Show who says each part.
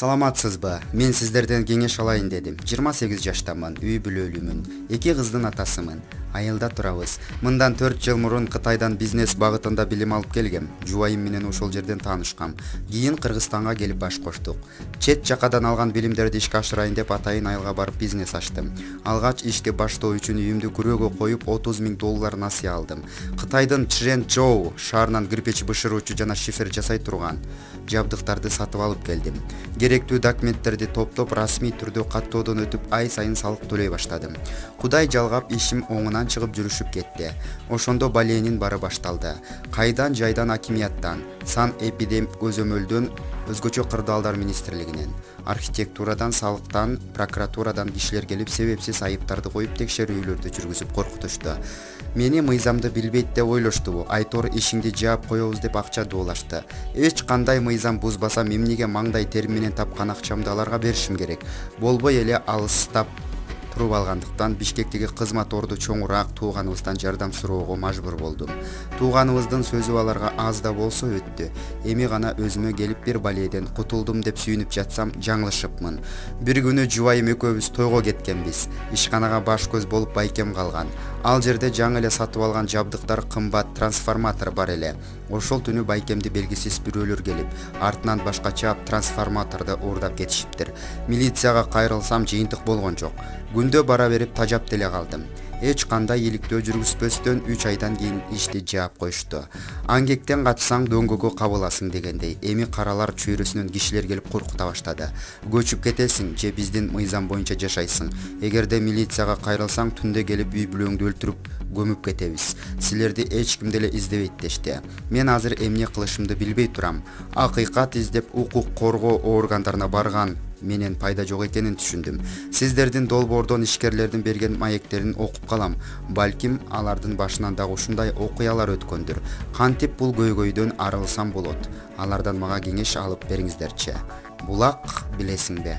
Speaker 1: Саламатсызбы? Мен сиздерден кеңеш алайын дедим. 28 жаштамын, үй бүлөлүүмүн. 2 кыздын атасымын. Айылда турабыз. Мындан 4 жыл мурун Кытайдан бизнес багытында билим алып келгем. Жубайым менен ошол жерден таанышкам. Кийин Кыргызстанга келип баш коштук. Чет жакадан алган билимдерди ишке ашырайын деп атайын айылга барып бизнес ачтым. Алгач ишти баштоо үчүн үйүмдү күрөөгө коюп $30,000 насыя алдым. Кытайдын Чжэнчжоу шаарынан кирпич бышыруучу жана шифер жасай турган жабдыктарды сатып алып келдим. Керектүү документтерди топтоп, расмий түрдө каттоодон өтүп, ай сайын салык төлөй баштадым. Кудай жалгап, ишим оңунан чыгып жүрүшүп кетти. Ошондо Баленин бары башталды. Кайдан жайдан акимияттан, сан көзөмөлдөн, өзгөчө кырдаалдар министрлигинен, архитектурадан, салыктан, прокуратурадан кишилер келип себепсиз айыптарды коюп текшерүүлөрдү жүргүзүп коркутушту. Мени мыйзамды билбейт деп ойлошту. Айтор ишиңди жаап коебуз деп акча дуулашты. Эч кандай мыйзам бузбасам, эмнеге маңдай терим менен тапкан акчамды аларга беришим керек? Болбой эле алыстап туруп алгандыктан Бишкектеги кызмат орду чоңураак тууганыбыздан жардам суроого мажбур болдум. Тууганыбыздын сөзү аларга аз да болсо өттү. Эми гана өзүмө келип бир баледен кутулдум деп сүйүнүп жатсам, жаңылышыпмын. Бир күнү жубайым экөөбүз тойго кеткенбиз. Ишканага баш көз болуп байкем калган. Ал жерде жаңы эле сатып алган жабдыктар, кымбат трансформатор бар эле. Ошол түнү байкемди белгисиз бирөөлөр келип, артынан башка чаап трансформаторду уурдап кетишиптир. Милицияга кайрылсам, жыйынтык болгон жок. Күндө бара берип тажап деле калдым. Эч кандай иликтөө жүргүзбөстөн 3 айдан кийин ишти жаап коюшту. Аңгектен качсаң дөңгөгө кабыласың дегендей. Эми каралар чөйрөсүнөн кишилер келип коркута баштады. Көчүп кетесиң же биздин мыйзам боюнча жашайсың. Эгерде милицияга кайрылсаң, түндө келип үй бүлөңдү өлтүрүп көмүп кетебиз. Силерди эч ким деле издебейт дешти. Мен азыр эмне кылышымды билбей турам. Акыйкат издеп укук коргоо органдарына барган менен пайда жок экенин түшүндүм. Сиздердин долбоордон ишкерлердин берген маектерин окуп калам. Балким алардын башынан дагы ушундай окуялар өткөндүр. Кантип бул көйгөйдөн арылсам болот? Алардан мага кеңеш алып бериңиздерчи. Булак, билесиңби?